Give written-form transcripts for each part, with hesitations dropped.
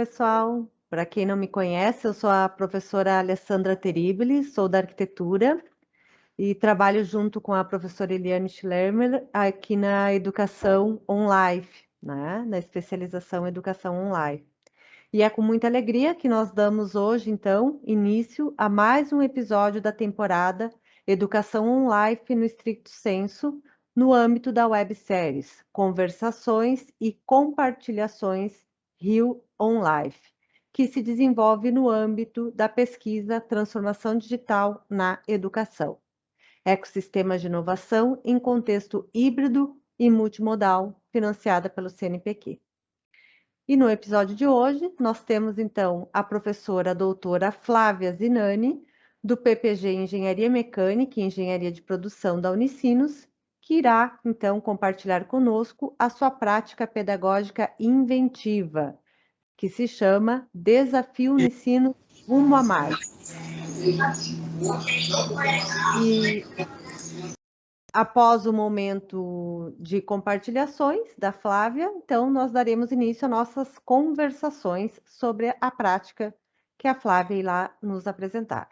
pessoal. Para quem não me conhece, eu sou a professora Alessandra Terribili, sou da arquitetura e trabalho junto com a professora Eliane Schlermer aqui na educação online, né? Na especialização Educação Online. E é com muita alegria que nós damos hoje, então, início a mais um episódio da temporada Educação Online no estricto senso, no âmbito da webséries Conversações e Compartilhações Rio On Life, que se desenvolve no âmbito da pesquisa Transformação Digital na Educação. Ecossistemas de inovação em contexto híbrido e multimodal, financiada pelo CNPq. E no episódio de hoje, nós temos então a professora doutora Flávia Zinani, do PPG Engenharia Mecânica e Engenharia de Produção da Unicinos, que irá então compartilhar conosco a sua prática pedagógica inventiva, que se chama Desafio Unicinos Rumo a Mais. E após o momento de compartilhações da Flávia, então nós daremos início a nossas conversações sobre a prática que a Flávia irá nos apresentar.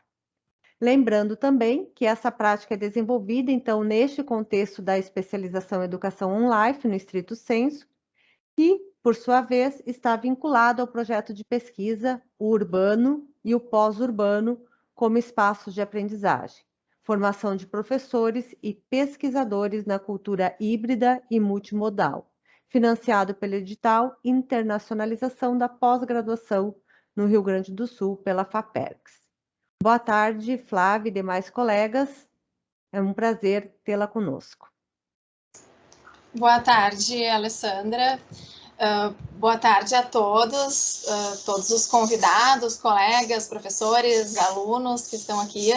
Lembrando também que essa prática é desenvolvida, então, neste contexto da especialização Educação Online, no estrito senso, que, por sua vez, está vinculado ao projeto de pesquisa o urbano e o pós-urbano como espaços de aprendizagem, formação de professores e pesquisadores na cultura híbrida e multimodal, financiado pelo edital Internacionalização da Pós-Graduação no Rio Grande do Sul pela FAPERGS. Boa tarde, Flávia e demais colegas. É um prazer tê-la conosco. Boa tarde, Alessandra. Boa tarde a todos, todos os convidados, colegas, professores, alunos que estão aqui.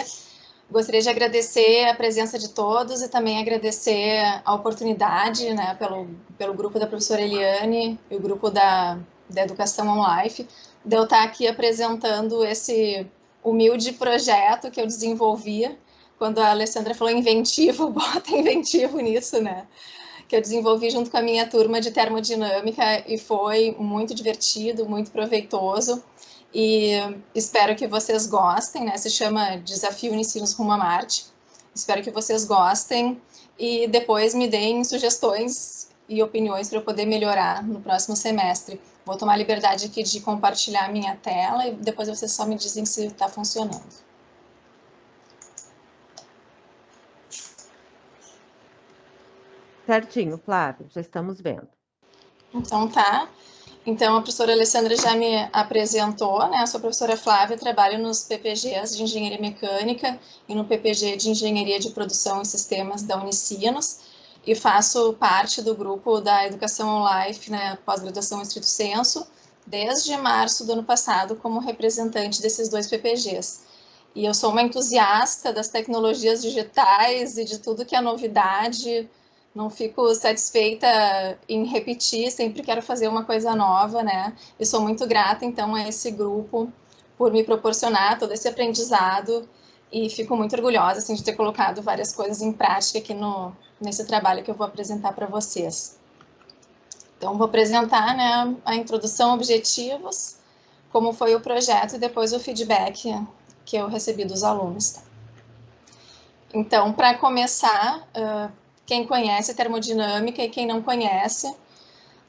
Gostaria de agradecer a presença de todos e também agradecer a oportunidade, né, pelo grupo da professora Eliane e o grupo da Educação Online, de eu estar aqui apresentando esse humilde projeto que eu desenvolvi. Quando a Alessandra falou inventivo, bota inventivo nisso, né? Que eu desenvolvi junto com a minha turma de termodinâmica e foi muito divertido, muito proveitoso e espero que vocês gostem, né? Se chama Desafio Unicinos Rumo a Marte. Espero que vocês gostem e depois me deem sugestões e opiniões para eu poder melhorar no próximo semestre. Vou tomar a liberdade aqui de compartilhar minha tela e depois vocês só me dizem se está funcionando. Certinho, Flávia, já estamos vendo. Então tá. Então a professora Alessandra já me apresentou, né? Eu sou a professora Flávia, trabalho nos PPGs de Engenharia Mecânica e no PPG de Engenharia de Produção e Sistemas da Unicinos e faço parte do grupo da Educação Online, né, pós-graduação estrito senso, desde março do ano passado como representante desses dois PPGs. E eu sou uma entusiasta das tecnologias digitais e de tudo que é novidade. Não fico satisfeita em repetir, sempre quero fazer uma coisa nova, né? E sou muito grata, então, a esse grupo por me proporcionar todo esse aprendizado e fico muito orgulhosa, assim, de ter colocado várias coisas em prática aqui nesse trabalho que eu vou apresentar para vocês. Então, vou apresentar, né, a introdução, objetivos, como foi o projeto e depois o feedback que eu recebi dos alunos. Então, para começar, quem conhece termodinâmica e quem não conhece,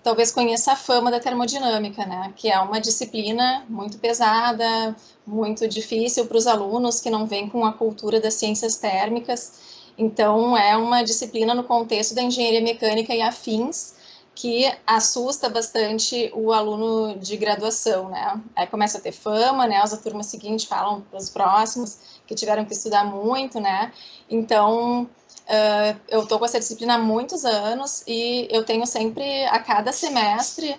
talvez conheça a fama da termodinâmica, né? Que é uma disciplina muito pesada, muito difícil para os alunos que não vêm com a cultura das ciências térmicas. Então, é uma disciplina no contexto da engenharia mecânica e afins, que assusta bastante o aluno de graduação, né? Aí começa a ter fama, né? As turmas seguintes falam para os próximos que tiveram que estudar muito, né? Então, eu estou com essa disciplina há muitos anos e eu tenho sempre, a cada semestre,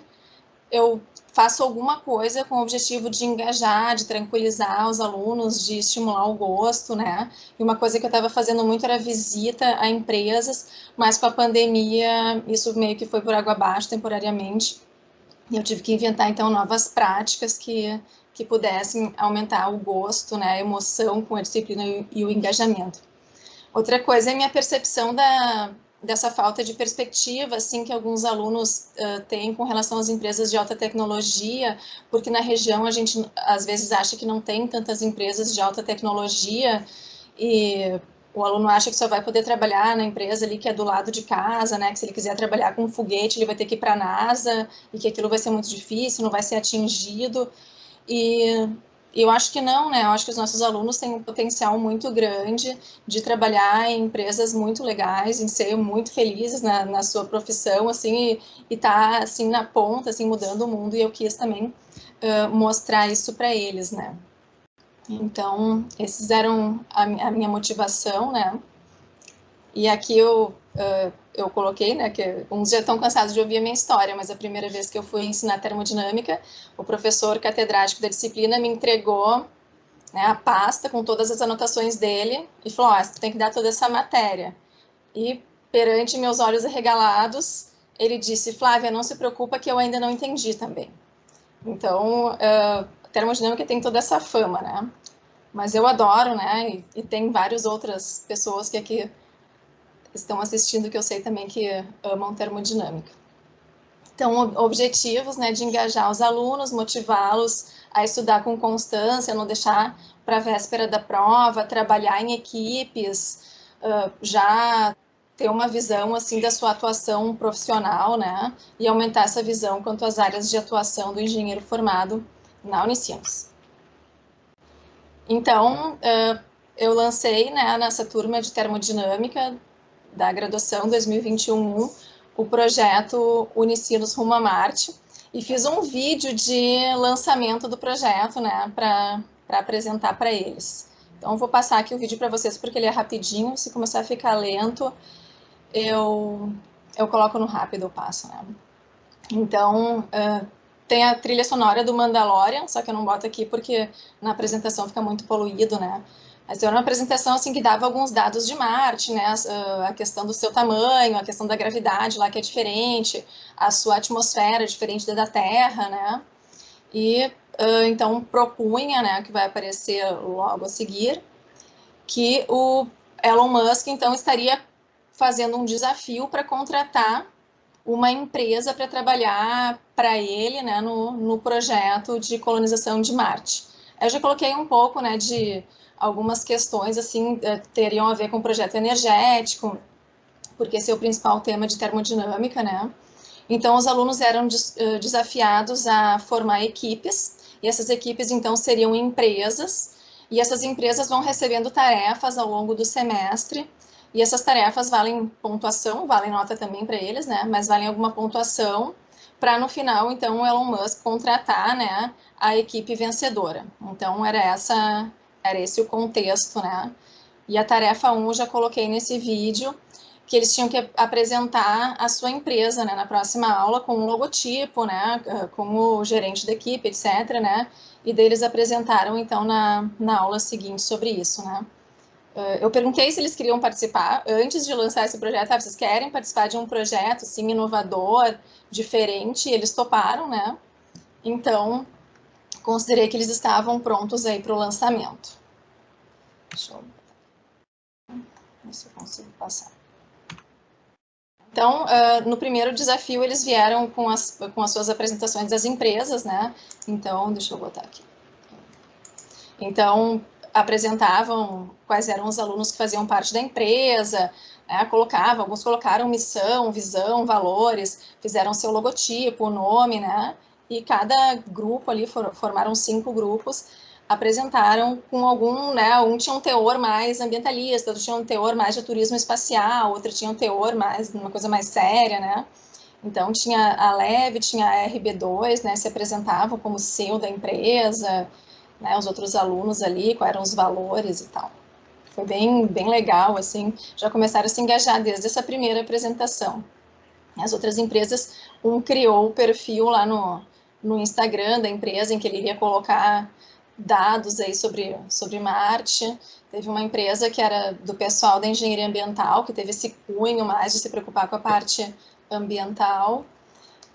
eu faço alguma coisa com o objetivo de engajar, de tranquilizar os alunos, de estimular o gosto, né? E uma coisa que eu estava fazendo muito era visita a empresas, mas com a pandemia isso meio que foi por água abaixo temporariamente. E eu tive que inventar, então, novas práticas que pudessem aumentar o gosto, né, a emoção com a disciplina e o engajamento. Outra coisa é a minha percepção dessa falta de perspectiva, assim, que alguns alunos têm com relação às empresas de alta tecnologia, porque na região a gente, às vezes, acha que não tem tantas empresas de alta tecnologia, e o aluno acha que só vai poder trabalhar na empresa ali que é do lado de casa, né, que se ele quiser trabalhar com um foguete, ele vai ter que ir para a NASA, e que aquilo vai ser muito difícil, não vai ser atingido, e eu acho que não, né? Eu acho que os nossos alunos têm um potencial muito grande de trabalhar em empresas muito legais, em ser muito felizes na sua profissão, assim, e tá, assim, na ponta, assim, mudando o mundo, e eu quis também mostrar isso para eles, né? Então, esses eram a minha motivação, né? E aqui eu coloquei, né, que uns já estão cansados de ouvir a minha história, mas a primeira vez que eu fui ensinar termodinâmica, o professor catedrático da disciplina me entregou, né, a pasta com todas as anotações dele e falou, ó, você tem que dar toda essa matéria. E perante meus olhos arregalados, ele disse, Flávia, não se preocupa que eu ainda não entendi também. Então, a termodinâmica tem toda essa fama, né? Mas eu adoro, né? E tem várias outras pessoas que aqui estão assistindo que eu sei também que amam termodinâmica. Então, objetivos, né, de engajar os alunos, motivá-los a estudar com constância, não deixar para a véspera da prova, trabalhar em equipes, já ter uma visão assim da sua atuação profissional, né, e aumentar essa visão quanto às áreas de atuação do engenheiro formado na Unicinos. Então, eu lancei, né, nessa turma de termodinâmica da graduação 2021, o projeto Unicinos Rumo a Marte, e fiz um vídeo de lançamento do projeto, né, para apresentar para eles. Então, eu vou passar aqui o vídeo para vocês, porque ele é rapidinho, se começar a ficar lento, eu coloco no rápido, eu passo, né. Então, tem a trilha sonora do Mandalorian, só que eu não boto aqui porque na apresentação fica muito poluído, né? Mas era uma apresentação assim que dava alguns dados de Marte, né? A questão do seu tamanho, a questão da gravidade lá que é diferente, a sua atmosfera é diferente da Terra, né? E então propunha, né, que vai aparecer logo a seguir, que o Elon Musk então estaria fazendo um desafio para contratar uma empresa para trabalhar para ele, né, no projeto de colonização de Marte. Eu já coloquei um pouco, né, de algumas questões assim teriam a ver com o projeto energético, porque esse é o principal tema de termodinâmica, né? Então os alunos eram desafiados a formar equipes, e essas equipes então seriam empresas, e essas empresas vão recebendo tarefas ao longo do semestre, e essas tarefas valem pontuação, valem nota também para eles, né? Mas valem alguma pontuação para no final, então, o Elon Musk contratar, né, a equipe vencedora. Então, era esse o contexto, né? E a tarefa 1 eu já coloquei nesse vídeo, que eles tinham que apresentar a sua empresa, né, na próxima aula com um logotipo, né, como gerente da equipe, etc, né? E daí eles apresentaram, então, na aula seguinte sobre isso, né? Eu perguntei se eles queriam participar antes de lançar esse projeto. Vocês querem participar de um projeto assim inovador, diferente? E eles toparam, né? Então, considerei que eles estavam prontos aí para o lançamento. Deixa eu ver se eu consigo passar. Então, no primeiro desafio, eles vieram com as suas apresentações das empresas, né? Então, deixa eu botar aqui. Então, apresentavam quais eram os alunos que faziam parte da empresa, né, alguns colocaram missão, visão, valores, fizeram seu logotipo, o nome, né, e cada grupo ali, formaram 5 grupos, apresentaram com algum, né, um tinha um teor mais ambientalista, outro tinha um teor mais de turismo espacial, outro tinha um teor mais, uma coisa mais séria, né, então tinha a Leve, tinha a RB2, né, se apresentavam como CEO da empresa, né, os outros alunos ali, quais eram os valores e tal. Foi bem legal, assim, já começaram a se engajar desde essa primeira apresentação. As outras empresas, um criou o perfil lá no Instagram da empresa, em que ele iria colocar dados aí sobre Marte. Teve uma empresa que era do pessoal da engenharia ambiental, que teve esse cunho mais de se preocupar com a parte ambiental,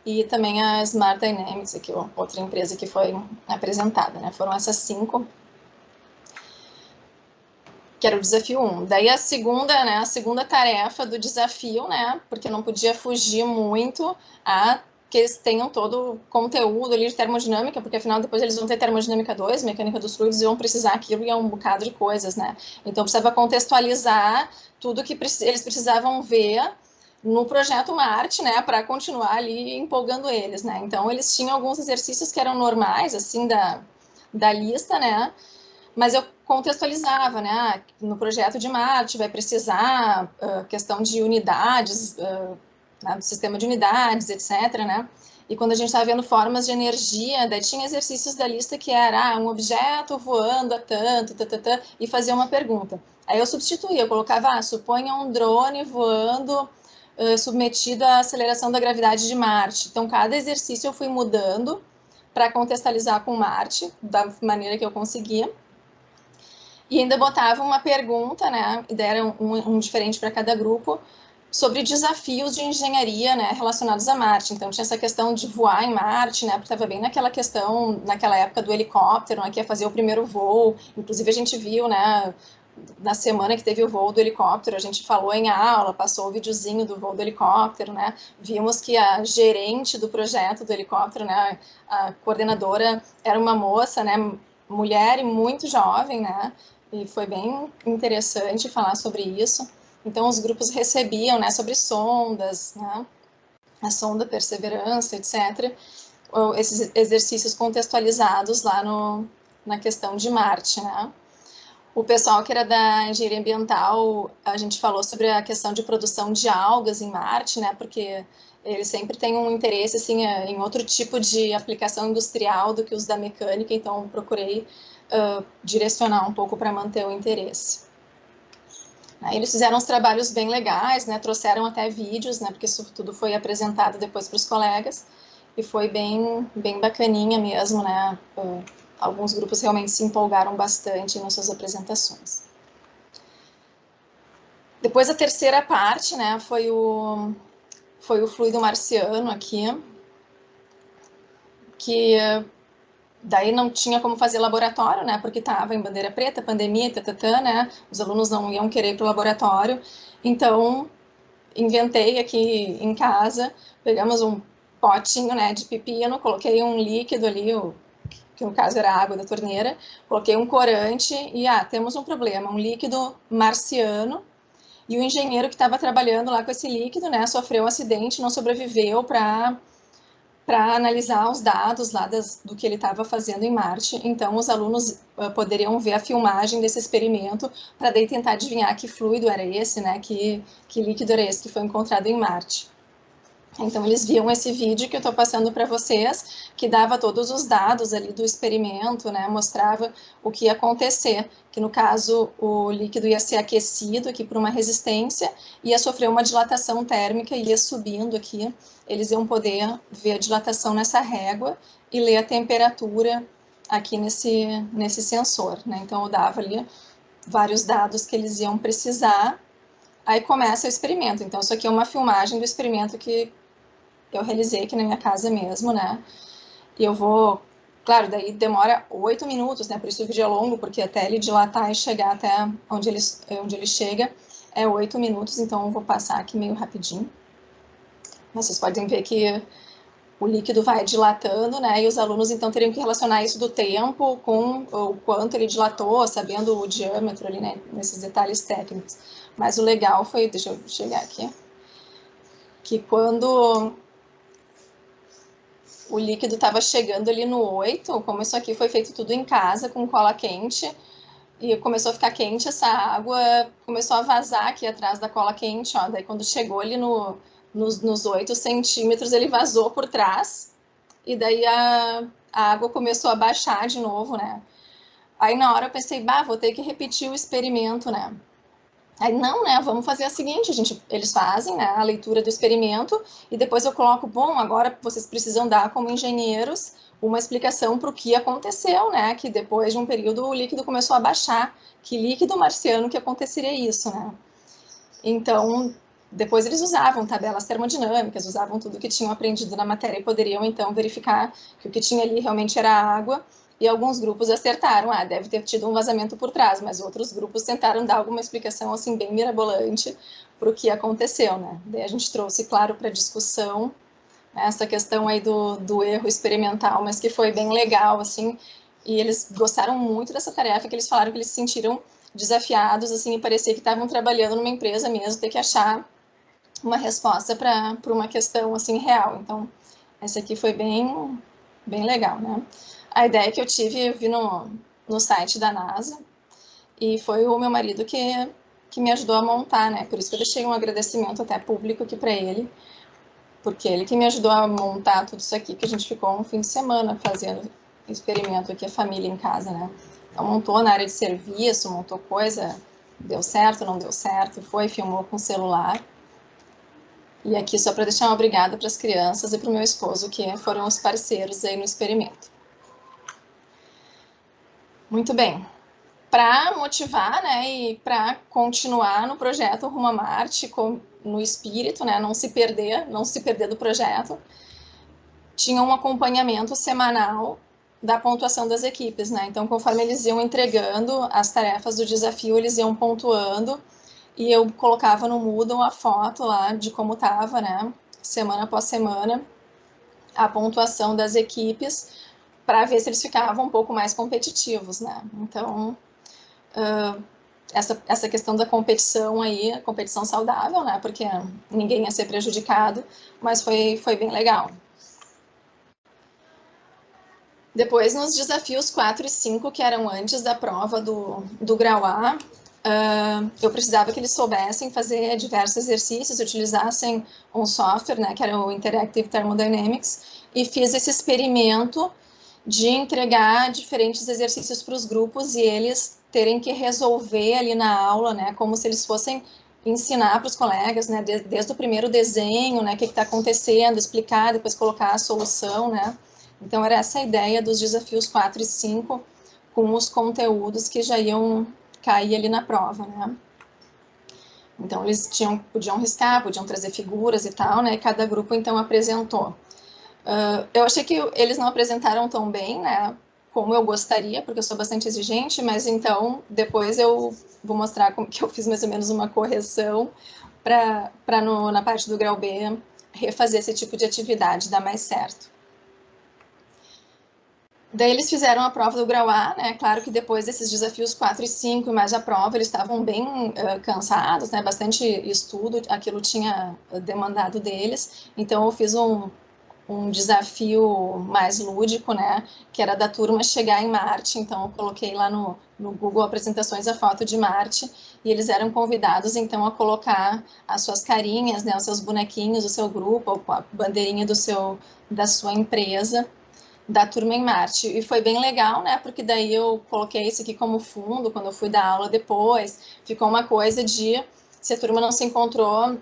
e também a Smart Dynamics, aqui, outra empresa que foi apresentada, né? Foram essas 5. que era o desafio 1. Daí a segunda tarefa do desafio, né, porque não podia fugir muito a que eles tenham todo o conteúdo ali de termodinâmica, porque afinal depois eles vão ter termodinâmica 2, mecânica dos fluidos, e vão precisar aquilo e é um bocado de coisas, né? Então precisava contextualizar tudo que eles precisavam ver no projeto Marte, né, para continuar ali empolgando eles, né? Então eles tinham alguns exercícios que eram normais, assim, da lista, né? Mas eu contextualizava, né? No projeto de Marte vai precisar questão de unidades, né, do sistema de unidades, etc., né? E quando a gente estava vendo formas de energia, daí tinha exercícios da lista que era um objeto voando a tanto, e fazia uma pergunta. Aí eu substituía, eu colocava, suponha um drone voando submetido à aceleração da gravidade de Marte. Então, cada exercício eu fui mudando para contextualizar com Marte, da maneira que eu conseguia. E ainda botava uma pergunta, né? E era um diferente para cada grupo, sobre desafios de engenharia, né, relacionados a Marte. Então tinha essa questão de voar em Marte, né, porque estava bem naquela questão, naquela época do helicóptero, né, que ia fazer o primeiro voo. Inclusive a gente viu, né, na semana que teve o voo do helicóptero, a gente falou em aula, passou o videozinho do voo do helicóptero, né, vimos que a gerente do projeto do helicóptero, né, a coordenadora era uma moça, né, mulher e muito jovem, né, e foi bem interessante falar sobre isso. Então, os grupos recebiam, né, sobre sondas, né, a sonda Perseverança, etc., esses exercícios contextualizados lá na questão de Marte, né. O pessoal que era da engenharia ambiental, a gente falou sobre a questão de produção de algas em Marte, né, porque eles sempre têm um interesse, assim, em outro tipo de aplicação industrial do que os da mecânica, então procurei direcionar um pouco para manter o interesse. Eles fizeram uns trabalhos bem legais, né? Trouxeram até vídeos, né? Porque isso tudo foi apresentado depois para os colegas e foi bem bacaninha mesmo, né? Alguns grupos realmente se empolgaram bastante nas suas apresentações. Depois a terceira parte, né? Foi o fluido marciano aqui, que daí não tinha como fazer laboratório, né? Porque estava em bandeira preta, pandemia, né? Os alunos não iam querer ir para o laboratório. Então, inventei aqui em casa, pegamos um potinho, né, de pepino, coloquei um líquido ali, que no caso era água da torneira, coloquei um corante e, temos um problema, um líquido marciano, e o engenheiro que estava trabalhando lá com esse líquido, né, sofreu um acidente, não sobreviveu para analisar os dados lá do que ele estava fazendo em Marte. Então, os alunos poderiam ver a filmagem desse experimento para daí tentar adivinhar que fluido era esse, né? Que líquido era esse que foi encontrado em Marte. Então, eles viam esse vídeo que eu estou passando para vocês, que dava todos os dados ali do experimento, né? Mostrava o que ia acontecer, que no caso o líquido ia ser aquecido aqui por uma resistência, ia sofrer uma dilatação térmica e ia subindo aqui. Eles iam poder ver a dilatação nessa régua e ler a temperatura aqui nesse sensor, né? Então, eu dava ali vários dados que eles iam precisar. Aí começa o experimento. Então, isso aqui é uma filmagem do experimento que eu realizei aqui na minha casa mesmo, né? E eu vou... Claro, daí demora 8 minutos, né? Por isso o vídeo é longo, porque até ele dilatar e chegar até onde ele chega é 8 minutos, então eu vou passar aqui meio rapidinho. Vocês podem ver que o líquido vai dilatando, né? E os alunos então teriam que relacionar isso do tempo com o quanto ele dilatou, sabendo o diâmetro ali, né? Nesses detalhes técnicos. Mas o legal foi, deixa eu chegar aqui, que quando o líquido estava chegando ali no 8, como isso aqui foi feito tudo em casa, com cola quente, e começou a ficar quente, essa água começou a vazar aqui atrás da cola quente, ó. Daí quando chegou ali nos 8 centímetros, ele vazou por trás, e daí a água começou a baixar de novo, né? Aí na hora eu pensei, vou ter que repetir o experimento, né? Aí, não, né, vamos fazer a seguinte, eles fazem, né, a leitura do experimento e depois eu coloco, bom, agora vocês precisam dar como engenheiros uma explicação para o que aconteceu, né, que depois de um período o líquido começou a baixar, que líquido marciano que aconteceria isso, né. Então, depois eles usavam tabelas termodinâmicas, usavam tudo que tinham aprendido na matéria e poderiam, então, verificar que o que tinha ali realmente era água E alguns grupos acertaram, deve ter tido um vazamento por trás, mas outros grupos tentaram dar alguma explicação assim bem mirabolante para o que aconteceu, né? Daí a gente trouxe, claro, para discussão, né, essa questão aí do erro experimental, mas que foi bem legal, assim, e eles gostaram muito dessa tarefa, que eles falaram que eles se sentiram desafiados, assim, e parecia que estavam trabalhando numa empresa mesmo, ter que achar uma resposta para uma questão, assim, real. Então, essa aqui foi bem legal, né? A ideia que eu tive, eu vi no site da NASA, e foi o meu marido que me ajudou a montar, né? Por isso que eu deixei um agradecimento até público aqui para ele, porque ele que me ajudou a montar tudo isso aqui, que a gente ficou um fim de semana fazendo experimento aqui, a família em casa, né? Então, montou na área de serviço, montou coisa, deu certo, não deu certo, filmou com o celular. E aqui só para deixar uma obrigada para as crianças e para o meu esposo, que foram os parceiros aí no experimento. Muito bem. Para motivar, né, e para continuar no projeto Rumo a Marte, no espírito, né, não se perder do projeto, tinha um acompanhamento semanal da pontuação das equipes, né? Então, conforme eles iam entregando as tarefas do desafio, eles iam pontuando e eu colocava no Moodle a foto lá de como estava, né? Semana após semana, a pontuação das equipes para ver se eles ficavam um pouco mais competitivos, né? Então, essa questão da competição aí, competição saudável, né? Porque ninguém ia ser prejudicado, mas foi bem legal. Depois, nos desafios 4 e 5, que eram antes da prova do grau A, eu precisava que eles soubessem fazer diversos exercícios, utilizassem um software, né, que era o Interactive Thermodynamics, e fiz esse experimento de entregar diferentes exercícios para os grupos e eles terem que resolver ali na aula, né, como se eles fossem ensinar para os colegas, né, desde o primeiro desenho, né, o que está acontecendo, explicar, depois colocar a solução, né. Então, era essa a ideia dos desafios 4 e 5, com os conteúdos que já iam cair ali na prova, né? Então, eles podiam riscar, podiam trazer figuras e tal, né? E cada grupo, então, apresentou. Eu achei que eles não apresentaram tão bem, né? Como eu gostaria, porque eu sou bastante exigente, mas então, depois eu vou mostrar como que eu fiz mais ou menos uma correção para na parte do grau B refazer esse tipo de atividade, dar mais certo. Daí eles fizeram a prova do grau A, né? Claro que depois desses desafios 4 e 5 e mais a prova, eles estavam bem cansados, né? Bastante estudo, aquilo tinha demandado deles. Então eu fiz um desafio mais lúdico, né? Que era da turma chegar em Marte. Então eu coloquei lá no Google Apresentações a foto de Marte e eles eram convidados então a colocar as suas carinhas, né? Os seus bonequinhos, o seu grupo, a bandeirinha da sua empresa, da turma em Marte. E foi bem legal, né? Porque daí eu coloquei isso aqui como fundo quando eu fui dar aula depois. Ficou uma coisa de se a turma não se encontrou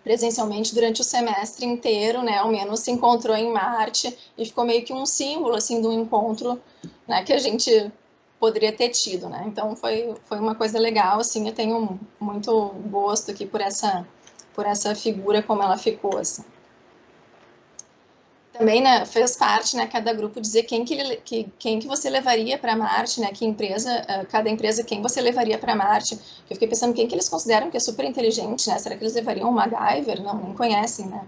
presencialmente durante o semestre inteiro, né? Ao menos se encontrou em Marte e ficou meio que um símbolo assim do encontro, né? Que a gente poderia ter tido, né? Então foi uma coisa legal, assim. Eu tenho muito gosto aqui por essa figura como ela ficou, assim. Também, né, fez parte, né, cada grupo dizer quem que você levaria para Marte, né, que empresa, cada empresa, quem você levaria para Marte. Eu fiquei pensando quem que eles consideram que é super inteligente, né? Será que eles levariam o MacGyver? Não, nem conhecem, né?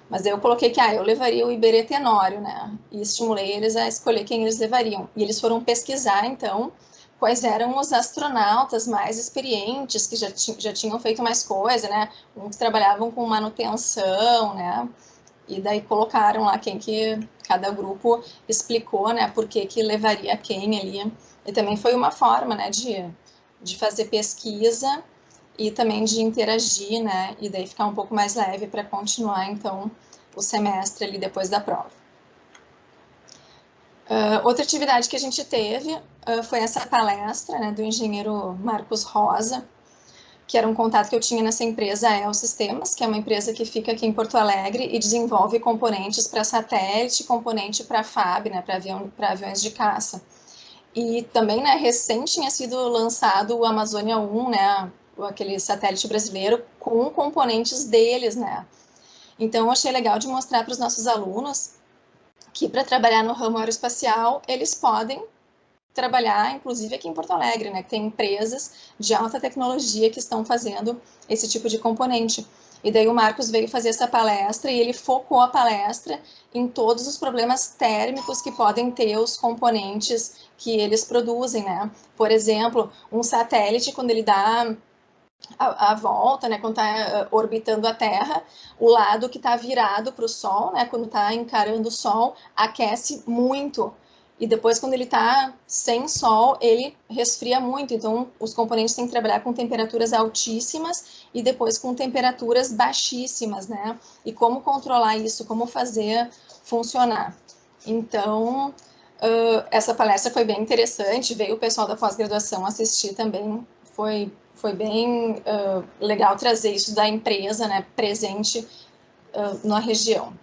Mas daí eu coloquei que eu levaria o Iberê Tenório, né? E estimulei eles a escolher quem eles levariam. E eles foram pesquisar, então, quais eram os astronautas mais experientes, que já tinham feito mais coisa, né? Uns que trabalhavam com manutenção, né? E daí colocaram lá quem que cada grupo explicou, né, por que levaria quem ali. E também foi uma forma, né, de fazer pesquisa e também de interagir, né, e daí ficar um pouco mais leve para continuar, então, o semestre ali depois da prova. Outra atividade que a gente teve foi essa palestra, né, do engenheiro Marcos Rosa, que era um contato que eu tinha nessa empresa, a El Sistemas, que é uma empresa que fica aqui em Porto Alegre e desenvolve componentes para satélite, componente para FAB, né, para aviões de caça. E também, né, recente tinha sido lançado o Amazônia 1, né, aquele satélite brasileiro, com componentes deles, né. Então, eu achei legal de mostrar para os nossos alunos que para trabalhar no ramo aeroespacial, eles podem trabalhar, inclusive aqui em Porto Alegre, né? Tem empresas de alta tecnologia que estão fazendo esse tipo de componente. E daí o Marcos veio fazer essa palestra e ele focou a palestra em todos os problemas térmicos que podem ter os componentes que eles produzem, né? Por exemplo, um satélite, quando ele dá a volta, né, quando está orbitando a Terra, o lado que está virado para o Sol, né, quando está encarando o Sol, aquece muito. E depois, quando ele está sem Sol, ele resfria muito. Então, os componentes têm que trabalhar com temperaturas altíssimas e depois com temperaturas baixíssimas, né? E como controlar isso, como fazer funcionar. Então, essa palestra foi bem interessante, veio o pessoal da pós-graduação assistir também, foi bem legal trazer isso da empresa, né, presente na região.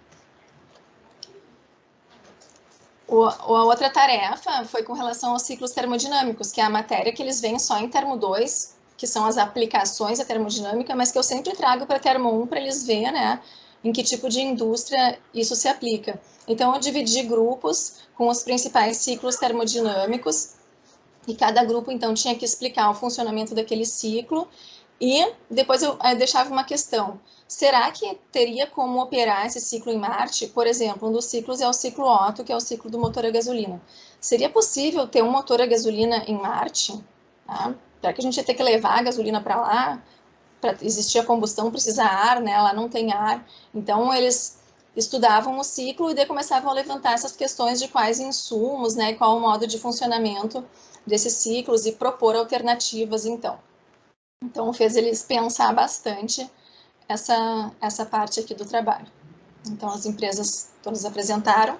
A outra tarefa foi com relação aos ciclos termodinâmicos, que é a matéria que eles veem só em termo 2, que são as aplicações da termodinâmica, mas que eu sempre trago para termo 1 para eles verem, né, em que tipo de indústria isso se aplica. Então, eu dividi grupos com os principais ciclos termodinâmicos, e cada grupo, então, tinha que explicar o funcionamento daquele ciclo, e depois eu deixava uma questão. Será que teria como operar esse ciclo em Marte? Por exemplo, um dos ciclos é o ciclo Otto, que é o ciclo do motor a gasolina. Seria possível ter um motor a gasolina em Marte? Tá? Será que a gente ia ter que levar a gasolina para lá? Para existir a combustão precisa ar, né? Lá não tem ar. Então, eles estudavam o ciclo e daí começavam a levantar essas questões de quais insumos, né? E qual o modo de funcionamento desses ciclos e propor alternativas, então. Então, fez eles pensar bastante essa parte aqui do trabalho. Então, as empresas todas apresentaram.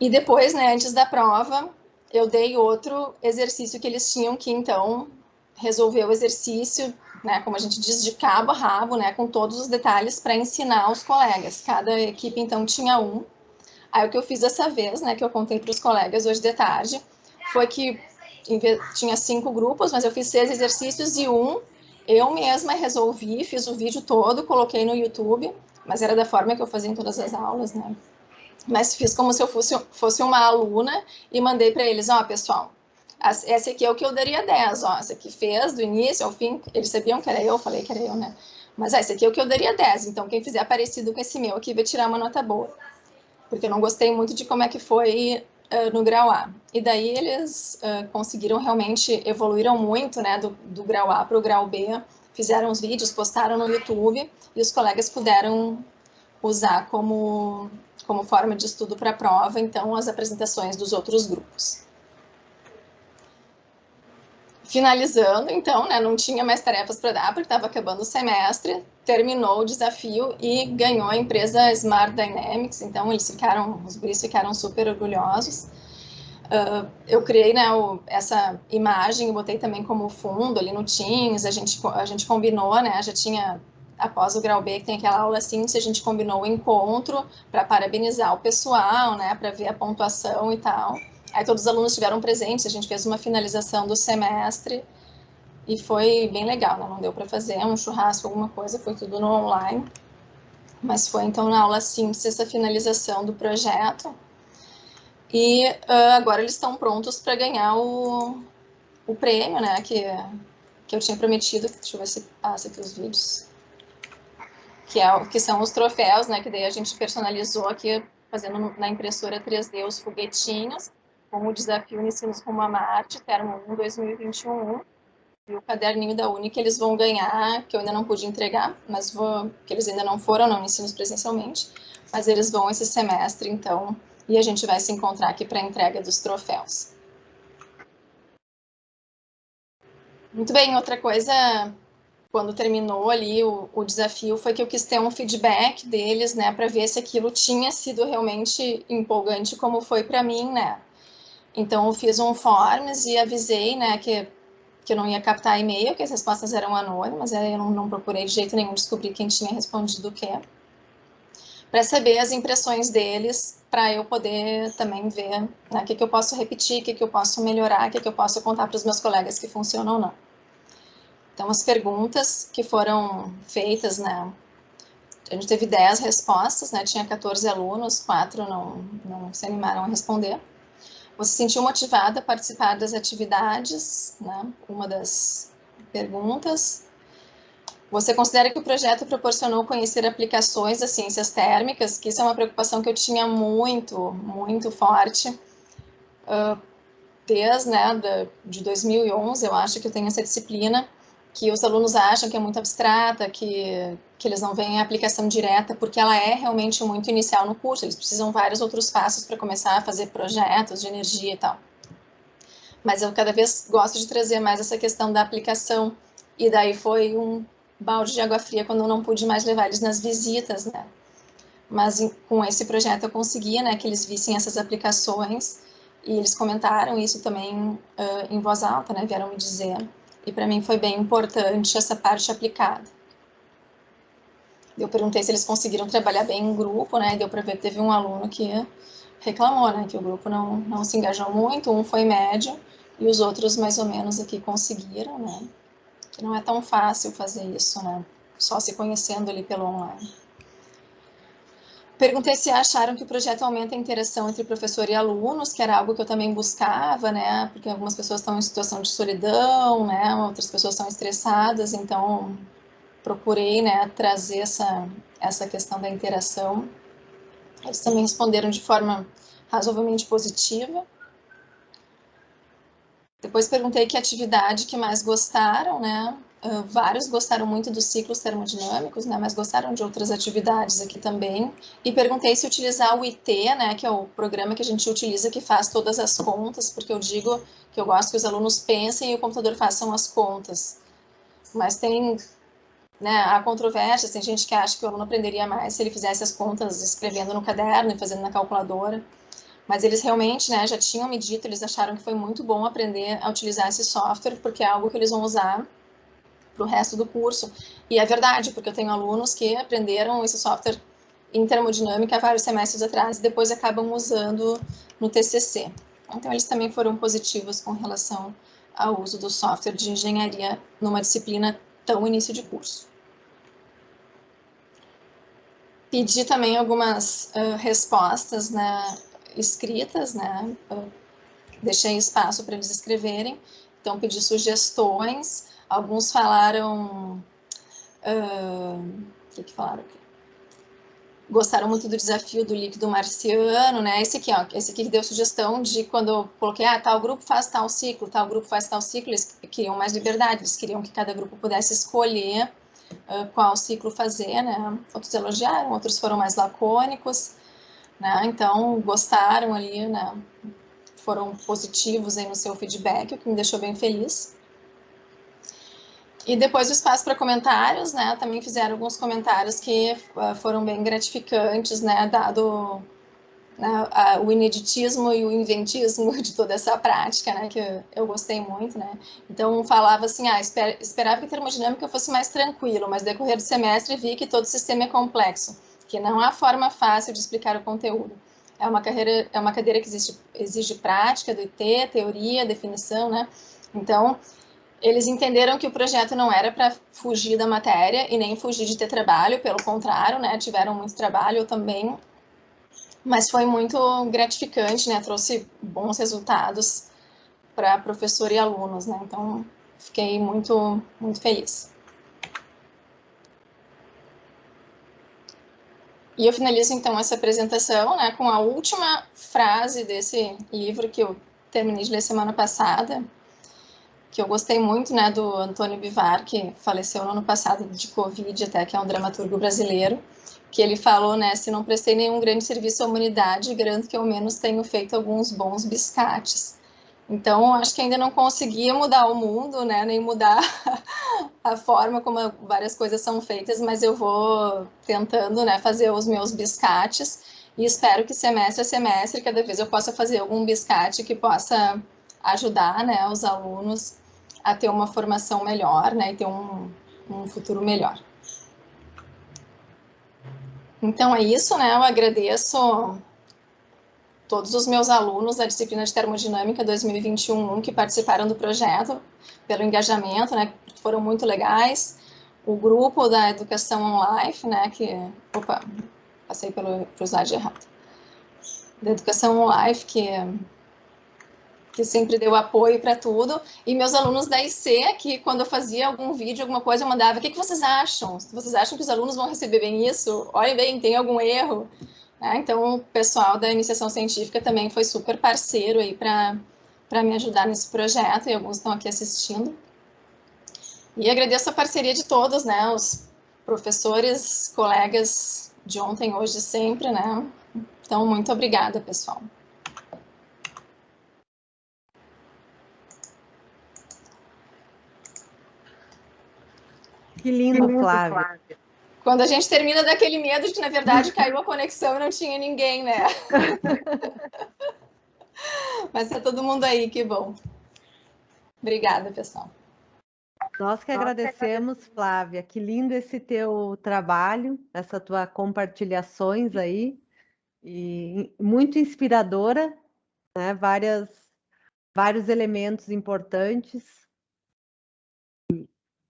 E depois, né, antes da prova, eu dei outro exercício que eles tinham que, então, resolver o exercício, né, como a gente diz, de cabo a rabo, né, com todos os detalhes para ensinar os colegas. Cada equipe, então, tinha um. Aí, o que eu fiz dessa vez, né, que eu contei para os colegas hoje de tarde, foi que tinha 5 grupos, mas eu fiz 6 exercícios e eu mesma resolvi, fiz o vídeo todo, coloquei no YouTube, mas era da forma que eu fazia em todas as aulas, né? Mas fiz como se eu fosse uma aluna e mandei para eles, ó, pessoal, essa aqui é o que eu daria 10, ó, essa aqui fez do início ao fim, eles sabiam que era eu, falei que era eu, né? Mas essa aqui é o que eu daria 10, então quem fizer parecido com esse meu aqui vai tirar uma nota boa. Porque eu não gostei muito de como é que foi no grau A. E daí eles conseguiram realmente, evoluíram muito, né, do grau A para o grau B, fizeram os vídeos, postaram no YouTube, e os colegas puderam usar como forma de estudo para a prova, então, as apresentações dos outros grupos. Finalizando, então, né, não tinha mais tarefas para dar, porque estava acabando o semestre, terminou o desafio e ganhou a empresa Smart Dynamics, então os guris ficaram super orgulhosos. Eu criei, né, essa imagem, botei também como fundo ali no Teams, a gente combinou, né, já tinha, após o grau B, que tem aquela aula assim, a gente combinou o encontro para parabenizar o pessoal, né, para ver a pontuação e tal. Aí todos os alunos estiveram presentes, a gente fez uma finalização do semestre e foi bem legal, né? Não deu para fazer um churrasco, alguma coisa, foi tudo no online. Mas foi então na aula simples essa finalização do projeto. E agora eles estão prontos para ganhar o prêmio, né? Que eu tinha prometido. Deixa eu ver se passa aqui os vídeos. Que são os troféus, né? Que daí a gente personalizou aqui, fazendo na impressora 3D os foguetinhos, com o desafio Ensinos Rumo a Marte, termo 1 2021, e o caderninho da Uni que eles vão ganhar, que eu ainda não pude entregar, mas que eles ainda não foram, não ensinos presencialmente, mas eles vão esse semestre, então, e a gente vai se encontrar aqui para a entrega dos troféus. Muito bem, outra coisa, quando terminou ali o desafio, foi que eu quis ter um feedback deles, né, para ver se aquilo tinha sido realmente empolgante como foi para mim, né. Então, eu fiz um forms e avisei, né, que eu não ia captar e-mail, que as respostas eram anônimas, eu não procurei de jeito nenhum descobrir quem tinha respondido o quê, para saber as impressões deles, para eu poder também ver, né, o que eu posso repetir, o que eu posso melhorar, o que eu posso contar para os meus colegas que funciona ou não. Então, as perguntas que foram feitas, né, A gente teve 10 respostas, né? Tinha 14 alunos, 4 não se animaram a responder. Você se sentiu motivada a participar das atividades, né? Uma das perguntas. Você considera que o projeto proporcionou conhecer aplicações das ciências térmicas? Que isso é uma preocupação que eu tinha muito forte. Desde, né, de 2011, eu acho que eu tenho essa disciplina, que os alunos acham que é muito abstrata, que eles não veem a aplicação direta, porque ela é realmente muito inicial no curso, eles precisam vários outros passos para começar a fazer projetos de energia e tal. Mas eu cada vez gosto de trazer mais essa questão da aplicação, e daí foi um balde de água fria quando eu não pude mais levar eles nas visitas, né? Mas com esse projeto eu consegui, né, que eles vissem essas aplicações, e eles comentaram isso também em voz alta, né, vieram me dizer, e para mim foi bem importante essa parte aplicada. Eu perguntei se eles conseguiram trabalhar bem em grupo, né, e deu para ver que teve um aluno que reclamou, né, que o grupo não se engajou muito, um foi médio, e os outros mais ou menos aqui conseguiram, né, que não é tão fácil fazer isso, né, só se conhecendo ali pelo online. Perguntei se acharam que o projeto aumenta a interação entre professor e alunos, que era algo que eu também buscava, né? Porque algumas pessoas estão em situação de solidão, né? Outras pessoas estão estressadas, então procurei, né, trazer essa questão da interação. Eles também responderam de forma razoavelmente positiva. Depois perguntei que atividade que mais gostaram, né? Vários gostaram muito dos ciclos termodinâmicos, né, mas gostaram de outras atividades aqui também. E perguntei se utilizar o IT, né, que é o programa que a gente utiliza que faz todas as contas, porque eu digo que eu gosto que os alunos pensem e o computador façam as contas. Mas tem, né, há controvérsias, tem gente que acha que o aluno aprenderia mais se ele fizesse as contas escrevendo no caderno e fazendo na calculadora. Mas eles realmente, né, já tinham me dito, eles acharam que foi muito bom aprender a utilizar esse software, porque é algo que eles vão usar para o resto do curso. E é verdade, porque eu tenho alunos que aprenderam esse software em termodinâmica há vários semestres atrás e depois acabam usando no TCC. Então, eles também foram positivos com relação ao uso do software de engenharia numa disciplina tão início de curso. Pedi também algumas respostas, né, escritas, né, deixei espaço para eles escreverem, então pedi sugestões. Alguns falaram, o que falaram aqui? Gostaram muito do desafio do líquido marciano, né? Esse aqui que deu sugestão de quando eu coloquei, tal grupo faz tal ciclo, tal grupo faz tal ciclo, eles queriam mais liberdade, eles queriam que cada grupo pudesse escolher qual ciclo fazer, né? Outros elogiaram, outros foram mais lacônicos, né? Então gostaram ali, né? Foram positivos aí no seu feedback, o que me deixou bem feliz. E depois o espaço para comentários, né? Também fizeram alguns comentários que foram bem gratificantes, né? Dado, né, o ineditismo e o inventismo de toda essa prática, né? Que eu gostei muito, né? Então falava assim, esperava que a termodinâmica fosse mais tranquilo, mas no decorrer do semestre vi que todo o sistema é complexo, que não há forma fácil de explicar o conteúdo. É uma cadeira que exige prática do IT, teoria, definição, né? Então eles entenderam que o projeto não era para fugir da matéria e nem fugir de ter trabalho, pelo contrário, né, tiveram muito trabalho, eu também, mas foi muito gratificante, né, trouxe bons resultados para professor e alunos, né, então fiquei muito feliz. E eu finalizo então essa apresentação, né, com a última frase desse livro que eu terminei de ler semana passada, que eu gostei muito, né, do Antônio Bivar, que faleceu no ano passado de Covid, até, que é um dramaturgo brasileiro, que ele falou, né, se não prestei nenhum grande serviço à humanidade, garanto que ao menos tenho feito alguns bons biscates. Então, acho que ainda não conseguia mudar o mundo, né, nem mudar a forma como várias coisas são feitas, mas eu vou tentando, né, fazer os meus biscates e espero que semestre a semestre, cada vez eu possa fazer algum biscate que possa ajudar, né, os alunos a ter uma formação melhor, né, e ter um futuro melhor. Então é isso, né, eu agradeço todos os meus alunos da disciplina de Termodinâmica 2021 que participaram do projeto, pelo engajamento, né, foram muito legais. o grupo da Educação On Life, né, que... Opa, passei pelo slide errado. Da Educação On Life, que sempre deu apoio para tudo, e meus alunos da IC, que quando eu fazia algum vídeo, alguma coisa, eu mandava, o que vocês acham? Vocês acham que os alunos vão receber bem isso? Olhem bem, tem algum erro? Então, o pessoal da iniciação científica também foi super parceiro aí para me ajudar nesse projeto, e alguns estão aqui assistindo. E agradeço a parceria de todos, né, os professores, colegas de ontem, hoje e sempre, né. Então, muito obrigada, pessoal. Que lindo, Flávia. Quando a gente termina daquele medo de que, na verdade, caiu a conexão e não tinha ninguém, né? Mas tá todo mundo aí, que bom. Obrigada, pessoal. Nós que agradecemos, Flávia. Que lindo esse teu trabalho, essa tua compartilhações aí, e muito inspiradora, né? Vários elementos importantes.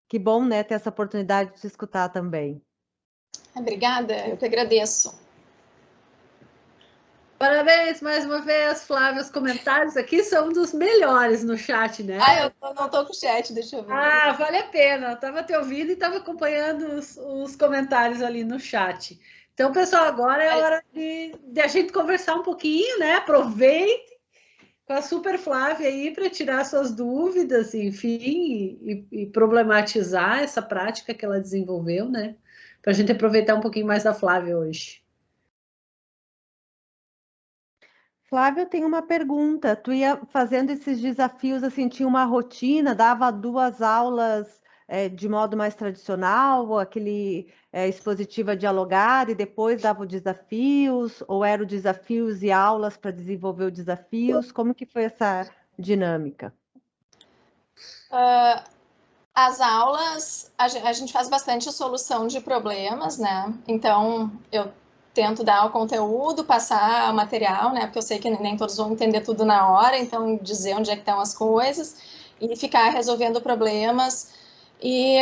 Que bom, né, ter essa oportunidade de te escutar também. Obrigada, eu que agradeço. Parabéns mais uma vez, Flávia. Os comentários aqui são dos melhores no chat, né? Eu não tô com o chat, deixa eu ver. Vale a pena. Eu estava te ouvindo e estava acompanhando os comentários ali no chat. Então, pessoal, agora é hora de a gente conversar um pouquinho, né? Aproveite com a Super Flávia aí para tirar suas dúvidas, enfim, e problematizar essa prática que ela desenvolveu, né? Para a gente aproveitar um pouquinho mais da Flávia hoje. Flávia, eu tenho uma pergunta. Tu ia fazendo esses desafios, assim, tinha uma rotina, dava 2 aulas de modo mais tradicional, ou aquele expositivo a dialogar, e depois dava os desafios, ou eram desafios e aulas para desenvolver os desafios? Como que foi essa dinâmica? As aulas, a gente faz bastante solução de problemas, né? Então, eu tento dar o conteúdo, passar o material, né? Porque eu sei que nem todos vão entender tudo na hora, então dizer onde é que estão as coisas e ficar resolvendo problemas. E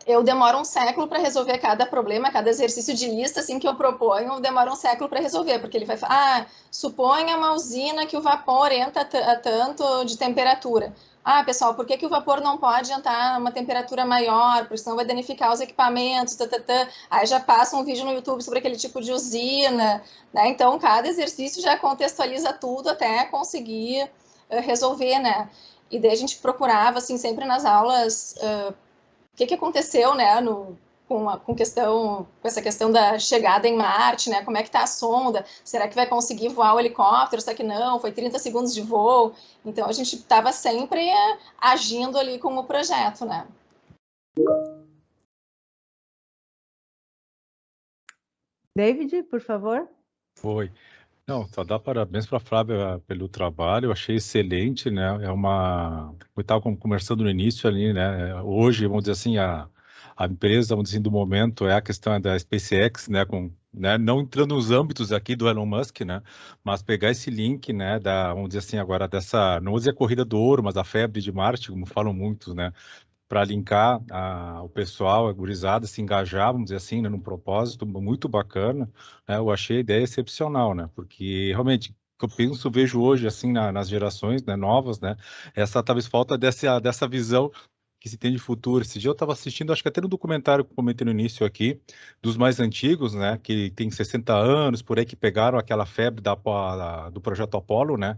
eu demoro um século para resolver cada problema, cada exercício de lista assim que eu proponho, demora um século para resolver, porque ele vai falar, suponha uma usina que o vapor entra a tanto de temperatura. Pessoal, por que o vapor não pode entrar a uma temperatura maior? Porque senão vai danificar os equipamentos, Aí já passa um vídeo no YouTube sobre aquele tipo de usina, né? Então, cada exercício já contextualiza tudo até conseguir resolver, né? E daí a gente procurava, assim, sempre nas aulas... o que aconteceu, né, com essa questão da chegada em Marte, né? Como é que está a sonda? Será que vai conseguir voar o helicóptero? Será que não? Foi 30 segundos de voo. Então a gente estava sempre agindo ali com o projeto, né? David, por favor. Foi. Não, só dá parabéns para a Flávia pelo trabalho, eu achei excelente, né? Eu estava conversando no início ali, né? Hoje, vamos dizer assim, a empresa, vamos dizer assim, do momento é a questão da SpaceX, né? Né? Não entrando nos âmbitos aqui do Elon Musk, né? Mas pegar esse link, né? Vamos dizer assim, agora não vou dizer a corrida do ouro, mas a febre de Marte, como falam muitos, né? Para linkar o pessoal, a gurizada, se engajar, vamos dizer assim, né, num propósito muito bacana, né, eu achei a ideia excepcional, né, porque realmente, o que eu penso, vejo hoje, assim, nas gerações, né, novas, né, essa talvez falta dessa visão que se tem de futuro. Esse dia eu estava assistindo, acho que até no documentário que eu comentei no início aqui, dos mais antigos, né, que tem 60 anos, por aí, que pegaram aquela febre do projeto Apollo, né,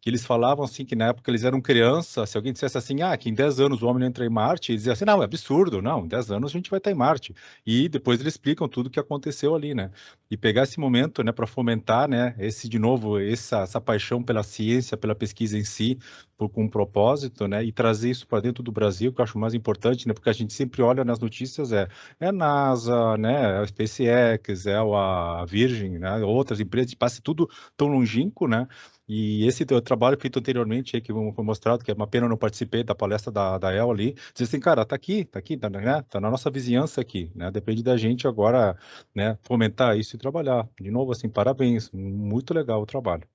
que eles falavam assim que na época eles eram crianças, se alguém dissesse assim, que em 10 anos o homem não entra em Marte, eles diziam assim, não, é absurdo, não, em 10 anos a gente vai estar em Marte. E depois eles explicam tudo o que aconteceu ali, né? E pegar esse momento, né, para fomentar, né, de novo, essa paixão pela ciência, pela pesquisa em si, com um propósito, né, e trazer isso para dentro do Brasil, que eu acho mais importante, né, porque a gente sempre olha nas notícias, é a NASA, né, é a SpaceX, é a Virgin, né, outras empresas, passa tudo tão longínquo, né, e esse trabalho feito anteriormente, que foi mostrado, que é uma pena eu não participei da palestra da El ali, diz assim, cara, tá aqui, né? Tá na nossa vizinhança aqui, né? Depende da gente agora, né, fomentar isso e trabalhar. De novo, assim, parabéns, muito legal o trabalho.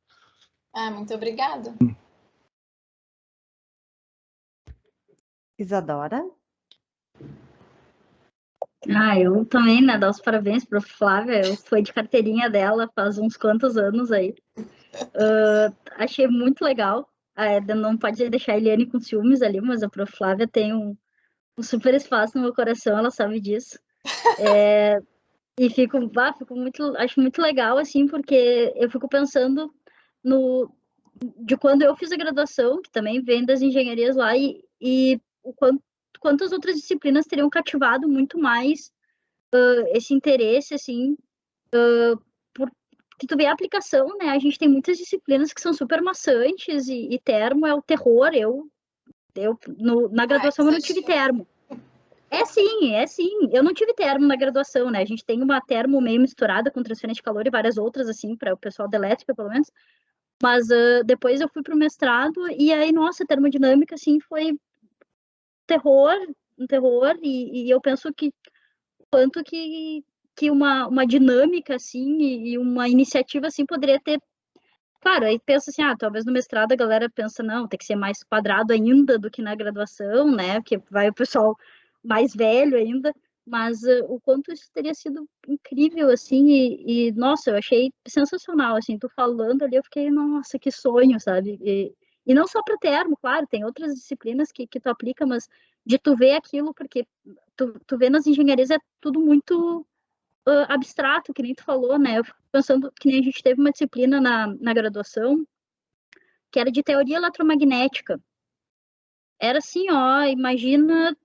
Muito obrigada. Isadora? Eu também, né, dar os parabéns para a Flávia, eu fui de carteirinha dela faz uns quantos anos aí. Achei muito legal, não pode deixar a Eliane com ciúmes ali, mas a Prof. Flávia tem um super espaço no meu coração, ela sabe disso. E acho muito legal, assim, porque eu fico pensando de quando eu fiz a graduação, que também vem das engenharias lá, e quantas outras disciplinas teriam cativado muito mais esse interesse, assim, porque tu vê a aplicação, né? A gente tem muitas disciplinas que são super maçantes e termo é o terror. Na graduação eu não tive termo. É sim. Eu não tive termo na graduação, né? A gente tem uma termo meio misturada com transferência de calor e várias outras, assim, para o pessoal da elétrica, pelo menos. Mas depois eu fui para o mestrado e aí, nossa, termodinâmica, assim, foi um terror. E eu penso que quanto que uma dinâmica, assim, e uma iniciativa, assim, poderia ter. Claro, aí pensa assim, talvez no mestrado a galera pensa, não, tem que ser mais quadrado ainda do que na graduação, né, que vai o pessoal mais velho ainda, mas o quanto isso teria sido incrível, assim, nossa, eu achei sensacional, assim, tu falando ali, eu fiquei, nossa, que sonho, sabe, e não só para termo, claro, tem outras disciplinas que tu aplica, mas de tu ver aquilo, porque tu vê nas engenharias é tudo muito abstrato, que nem tu falou, né? Eu fico pensando que nem a gente teve uma disciplina na graduação que era de teoria eletromagnética. Era assim, ó, imagina,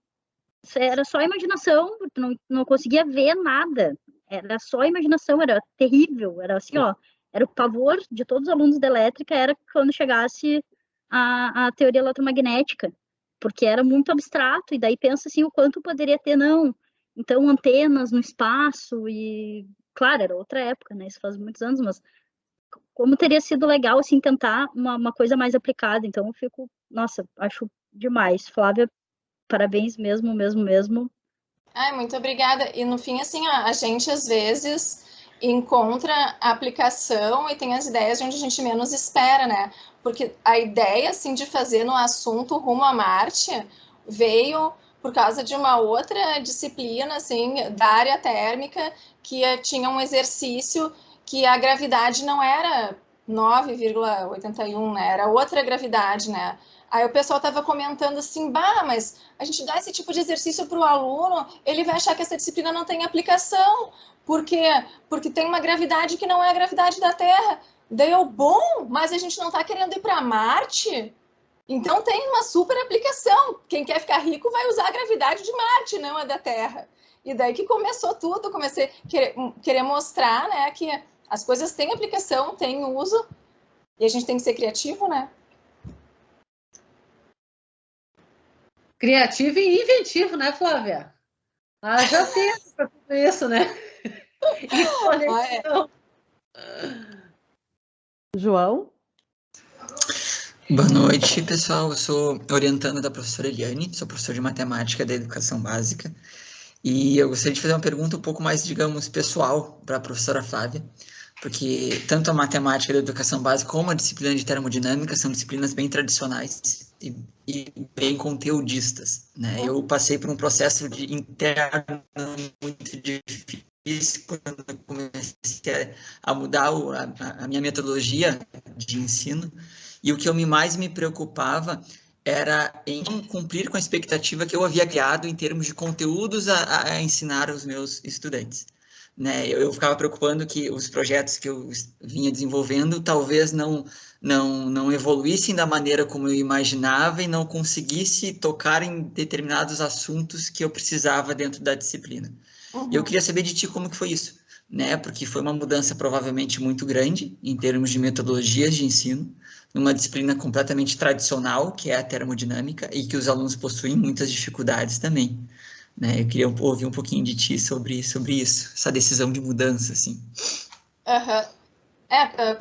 era só imaginação, tu não conseguia ver nada. Era só imaginação, era terrível, era assim, ó, era o pavor de todos os alunos da elétrica, era quando chegasse a teoria eletromagnética, porque era muito abstrato, e daí pensa assim, o quanto poderia ter, não. Então, antenas no espaço, e claro, era outra época, né? Isso faz muitos anos, mas como teria sido legal, assim, tentar uma coisa mais aplicada. Então, eu fico, nossa, acho demais. Flávia, parabéns mesmo, mesmo, mesmo. Ai, muito obrigada. E no fim, assim, a gente às vezes encontra a aplicação e tem as ideias de onde a gente menos espera, né? Porque a ideia, assim, de fazer no assunto rumo a Marte veio por causa de uma outra disciplina, assim, da área térmica, que tinha um exercício que a gravidade não era 9,81, né? Era outra gravidade, né? Aí o pessoal estava comentando assim, mas a gente dá esse tipo de exercício para o aluno, ele vai achar que essa disciplina não tem aplicação. Por quê? Porque tem uma gravidade que não é a gravidade da Terra. Daí bom, mas a gente não está querendo ir para Marte? Então tem uma super aplicação. Quem quer ficar rico vai usar a gravidade de Marte, não a da Terra. E daí que começou tudo, comecei a querer mostrar, né, que as coisas têm aplicação, têm uso, e a gente tem que ser criativo, né? Criativo e inventivo, né, Flávia? Já tempo para tudo isso, né? E conexão. João? Boa noite, pessoal. Eu sou orientando da professora Eliane, sou professor de matemática da educação básica. E eu gostaria de fazer uma pergunta um pouco mais, digamos, pessoal para a professora Flávia, porque tanto a matemática da educação básica como a disciplina de termodinâmica são disciplinas bem tradicionais e bem conteudistas, né? Eu passei por um processo interno muito difícil quando eu comecei a mudar a minha metodologia de ensino, e o que mais me preocupava era em cumprir com a expectativa que eu havia criado em termos de conteúdos a ensinar aos meus estudantes. Né? Eu ficava preocupando que os projetos que eu vinha desenvolvendo talvez não evoluíssem da maneira como eu imaginava e não conseguisse tocar em determinados assuntos que eu precisava dentro da disciplina. E eu queria saber de ti como que foi isso, né? Porque foi uma mudança provavelmente muito grande em termos de metodologias de ensino, numa disciplina completamente tradicional, que é a termodinâmica, e que os alunos possuem muitas dificuldades também. Né? Eu queria ouvir um pouquinho de ti sobre isso, essa decisão de mudança, assim.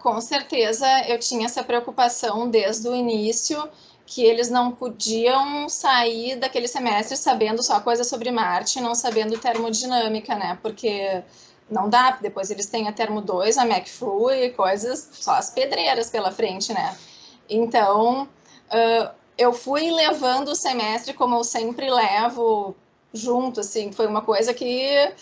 Com certeza eu tinha essa preocupação desde o início, que eles não podiam sair daquele semestre sabendo só coisa sobre Marte, não sabendo termodinâmica, né? Porque não dá, depois eles têm a Termo 2, a McFlu e coisas, só as pedreiras pela frente, né? Então, eu fui levando o semestre como eu sempre levo, junto, assim, foi uma coisa que,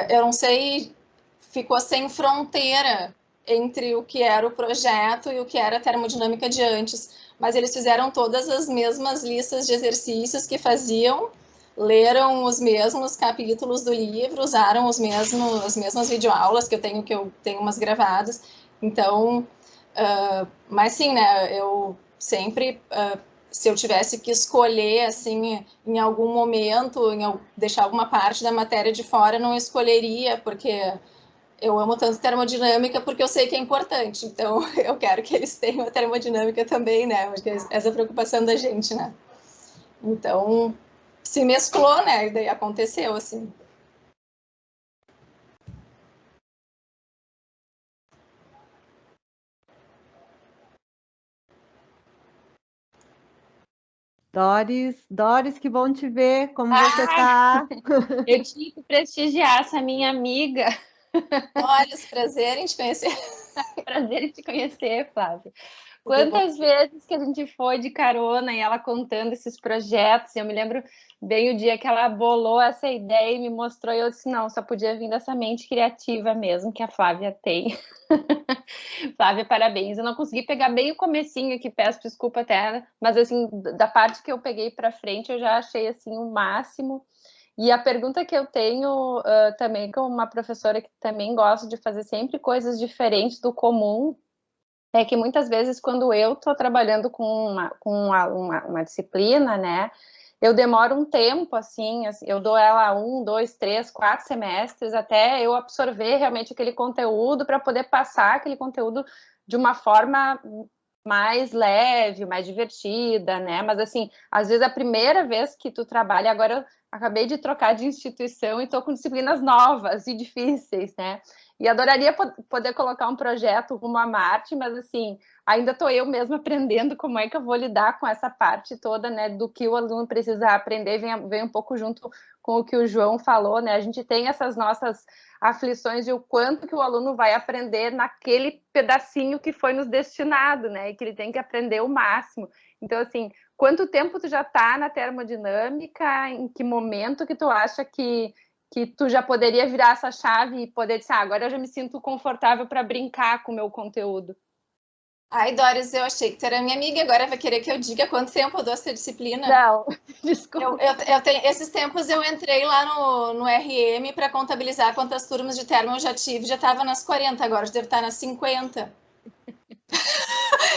eu não sei, ficou sem fronteira entre o que era o projeto e o que era a termodinâmica de antes, mas eles fizeram todas as mesmas listas de exercícios que faziam, leram os mesmos capítulos do livro, usaram as mesmas videoaulas que eu tenho umas gravadas, então, mas sim, né, eu sempre, se eu tivesse que escolher, assim, em algum momento, deixar alguma parte da matéria de fora, não escolheria, porque eu amo tanto termodinâmica porque eu sei que é importante, então eu quero que eles tenham a termodinâmica também, né? Porque essa é a preocupação da gente, né? Então, se mesclou, né? E daí aconteceu, assim. Doris, que bom te ver, como você tá? Eu tinha que prestigiar essa minha amiga. Olha, prazer em te conhecer. Prazer em te conhecer, Flávia. Quantas vezes que a gente foi de carona e ela contando esses projetos, eu me lembro bem o dia que ela bolou essa ideia e me mostrou, e eu disse, não, só podia vir dessa mente criativa mesmo que a Flávia tem. Flávia, parabéns. Eu não consegui pegar bem o comecinho aqui, peço desculpa até, mas assim, da parte que eu peguei para frente, eu já achei assim o máximo. E a pergunta que eu tenho também, como uma professora que também gosta de fazer sempre coisas diferentes do comum, é que muitas vezes quando eu estou trabalhando com uma disciplina, né, eu demoro um tempo, assim, eu dou ela 1, 2, 3, 4 semestres até eu absorver realmente aquele conteúdo para poder passar aquele conteúdo de uma forma mais leve, mais divertida, né? Mas assim, às vezes a primeira vez que tu trabalha, agora eu acabei de trocar de instituição e estou com disciplinas novas e difíceis, né? E adoraria poder colocar um projeto rumo a Marte, mas assim, ainda estou eu mesma aprendendo como é que eu vou lidar com essa parte toda, né? Do que o aluno precisa aprender, vem um pouco junto com o que o João falou, né? A gente tem essas nossas aflições de o quanto que o aluno vai aprender naquele pedacinho que foi nos destinado, né? E que ele tem que aprender o máximo. Então, assim, quanto tempo tu já está na termodinâmica? Em que momento que tu acha que tu já poderia virar essa chave e poder dizer, agora eu já me sinto confortável para brincar com o meu conteúdo? Ai, Doris, eu achei que tu era minha amiga, agora vai querer que eu diga quanto tempo eu dou essa disciplina? Não, desculpa. Esses tempos eu entrei lá no RM para contabilizar quantas turmas de termo eu já tive, já estava nas 40, agora já devo estar nas 50.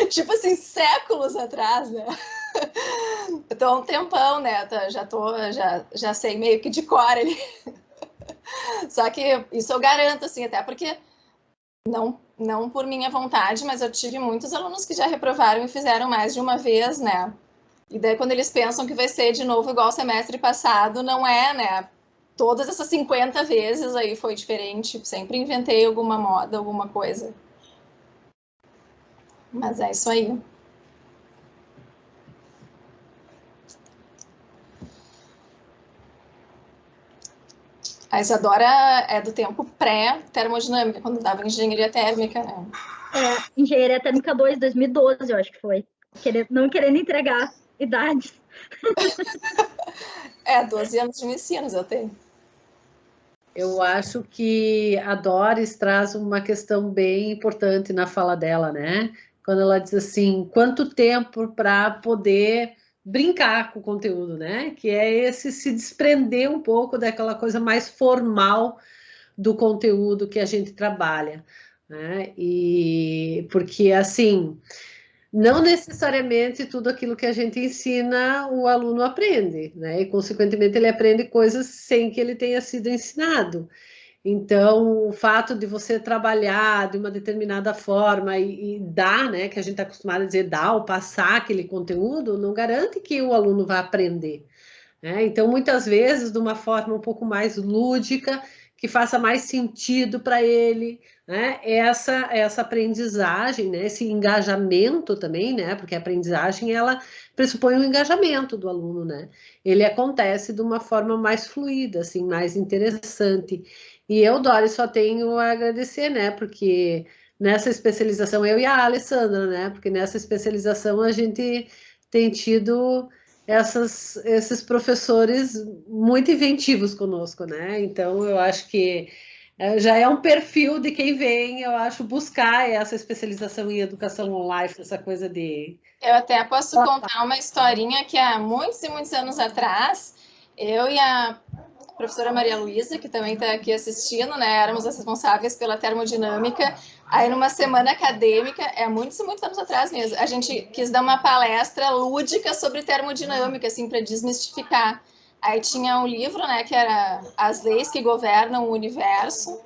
Tipo assim, séculos atrás, né? Eu tô há um tempão, né? Já sei meio que de cor ali. Só que isso eu garanto, assim, até porque não por minha vontade, mas eu tive muitos alunos que já reprovaram e fizeram mais de uma vez, né? E daí quando eles pensam que vai ser de novo igual ao semestre passado, não é, né? Todas essas 50 vezes aí foi diferente, sempre inventei alguma moda, alguma coisa. Mas é isso aí. A Isadora é do tempo pré-termodinâmica, quando dava engenharia térmica, né? Engenharia Térmica 2, 2012, eu acho que foi. Não querendo entregar idades. 12 anos de medicinas eu tenho. Eu acho que a Doris traz uma questão bem importante na fala dela, né? Quando ela diz assim, quanto tempo para poder brincar com o conteúdo, né? Que é esse se desprender um pouco daquela coisa mais formal do conteúdo que a gente trabalha, né? E porque assim, não necessariamente tudo aquilo que a gente ensina o aluno aprende, né? E consequentemente ele aprende coisas sem que ele tenha sido ensinado. Então, o fato de você trabalhar de uma determinada forma e dar, né, que a gente está acostumado a dizer dar ou passar aquele conteúdo, não garante que o aluno vá aprender, né? Então, muitas vezes, de uma forma um pouco mais lúdica, que faça mais sentido para ele, né? Essa aprendizagem, né? Esse engajamento também, né? Porque a aprendizagem, ela pressupõe um engajamento do aluno, né? Ele acontece de uma forma mais fluida, assim, mais interessante. E eu, Dori, só tenho a agradecer, né? Porque nessa especialização, eu e a Alessandra, né? Porque nessa especialização a gente tem tido esses professores muito inventivos conosco, né? Então, eu acho que já é um perfil de quem vem, eu acho, buscar essa especialização em educação online, essa coisa de... Eu até posso contar uma historinha que há muitos e muitos anos atrás, eu e a professora Maria Luísa, que também está aqui assistindo, né, éramos as responsáveis pela termodinâmica. Aí, numa semana acadêmica, muitos e muitos anos atrás mesmo, a gente quis dar uma palestra lúdica sobre termodinâmica, assim, para desmistificar. Aí tinha um livro, né, que era As Leis que Governam o Universo,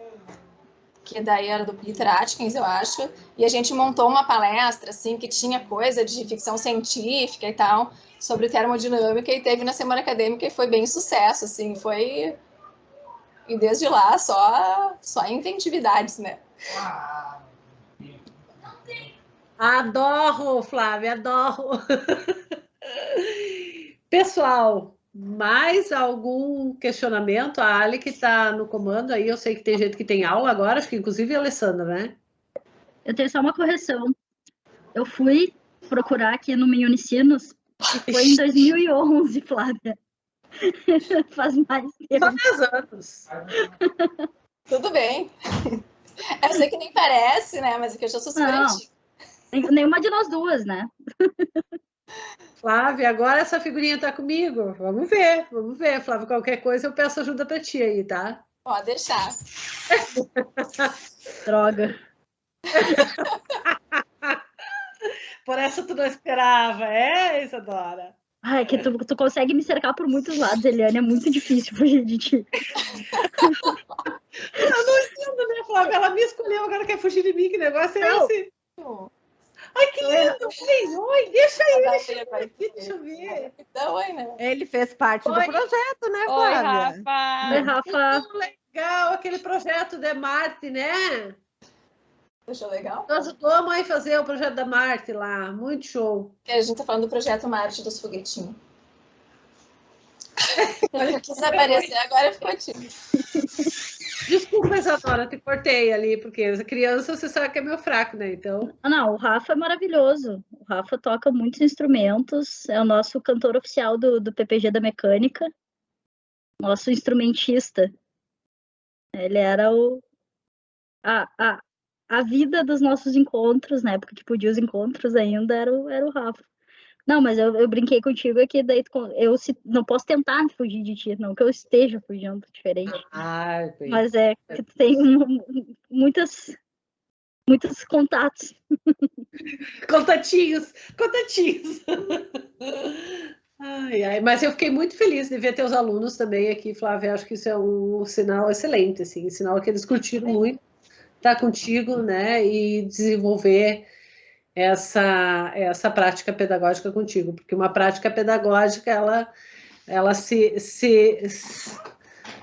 que daí era do Peter Atkins, eu acho, e a gente montou uma palestra, assim, que tinha coisa de ficção científica e tal, sobre termodinâmica, e teve na semana acadêmica e foi bem sucesso, assim, foi... E desde lá, só inventividades, né? Adoro, Flávia, adoro! Pessoal, mais algum questionamento? A Ali que está no comando aí, eu sei que tem gente que tem aula agora, acho que inclusive a Alessandra, né? Eu tenho só uma correção. Eu fui procurar aqui no meu Unicinos e foi em 2011, Flávia. Faz mais tempo. Vários anos. Tudo bem. Eu sei que nem parece, né? Mas é que eu já sou super antiga. Nenhuma de nós duas, né? Flávia, agora essa figurinha tá comigo. Vamos ver, Flávia. Qualquer coisa eu peço ajuda para ti aí, tá? Pode deixar. Droga. Por essa tu não esperava, Isadora? Ai, que tu consegue me cercar por muitos lados, Eliane. É muito difícil fugir de ti. Eu não entendo, né, Flávia? Ela me escolheu, agora quer fugir de mim. Que negócio é esse? Ai, que lindo! Oi, deixa eu ver. Ele fez parte do projeto, né, Oi, Flávia? Rafa. Oi, Rafa. Muito legal aquele projeto de Marte, né? Achou legal? Tu ajudou a mãe a fazer o projeto da Marte lá. Muito show. A gente tá falando do projeto Marte dos foguetinhos. Ele quis aparecer, agora ficou tímido. Desculpa, Isadora, te cortei ali, porque essa criança você sabe que é meu fraco, né? Então. Não, o Rafa é maravilhoso. O Rafa toca muitos instrumentos, é o nosso cantor oficial do PPG da Mecânica, nosso instrumentista. Ele era a vida dos nossos encontros, na época que podia os encontros ainda, era o Rafa. Não, mas eu brinquei contigo aqui, daí não posso tentar fugir de ti, não que eu esteja fugindo diferente. Mas é que tu tem muitos contatos. Contatinhos. Ai, mas eu fiquei muito feliz de ver teus alunos também aqui, Flávia. Acho que isso é um sinal excelente, assim, um sinal que eles curtiram muito estar contigo, né, e desenvolver essa prática pedagógica contigo, porque uma prática pedagógica ela se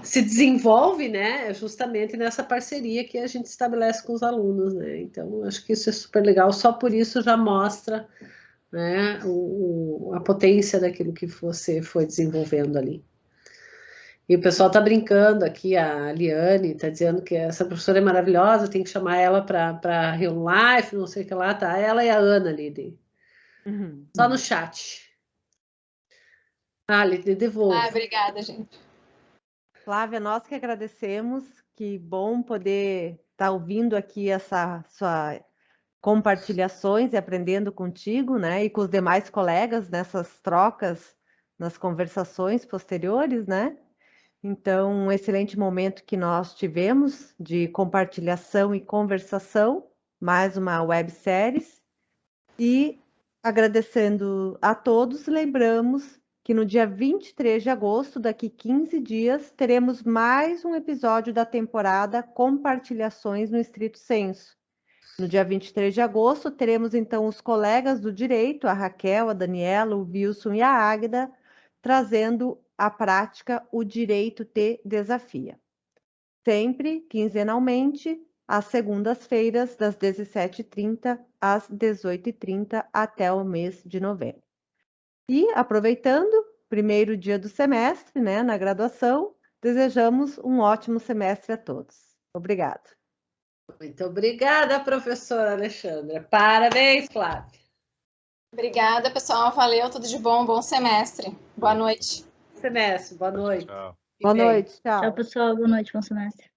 desenvolve, né, justamente nessa parceria que a gente estabelece com os alunos, né? Então, acho que isso é super legal. Só por isso já mostra, né, a potência daquilo que você foi desenvolvendo ali. E o pessoal está brincando aqui, a Liane está dizendo que essa professora é maravilhosa, tem que chamar ela para Real Life, não sei o que lá, tá? Ela e a Ana ali, só no chat. Lide, devolvo. Obrigada, gente. Flávia, nós que agradecemos, que bom poder estar ouvindo aqui essa sua compartilhações e aprendendo contigo, né, e com os demais colegas nessas trocas, nas conversações posteriores, né? Então, um excelente momento que nós tivemos de compartilhação e conversação, mais uma websérie. E agradecendo a todos, lembramos que no dia 23 de agosto, daqui 15 dias, teremos mais um episódio da temporada Compartilhações no Estrito Senso. No dia 23 de agosto, teremos então os colegas do direito, a Raquel, a Daniela, o Wilson e a Águida, trazendo à prática O Direito Te Desafia. Sempre, quinzenalmente, às segundas-feiras, das 17h30 às 18h30, até o mês de novembro. E, aproveitando, primeiro dia do semestre, né, na graduação, desejamos um ótimo semestre a todos. Obrigada. Muito obrigada, professora Alexandra. Parabéns, Flávia. Obrigada, pessoal. Valeu, tudo de bom, bom semestre. Boa noite. Semestre, boa noite. Tchau. Boa noite, tchau. Tchau, pessoal. Boa noite, bom semestre.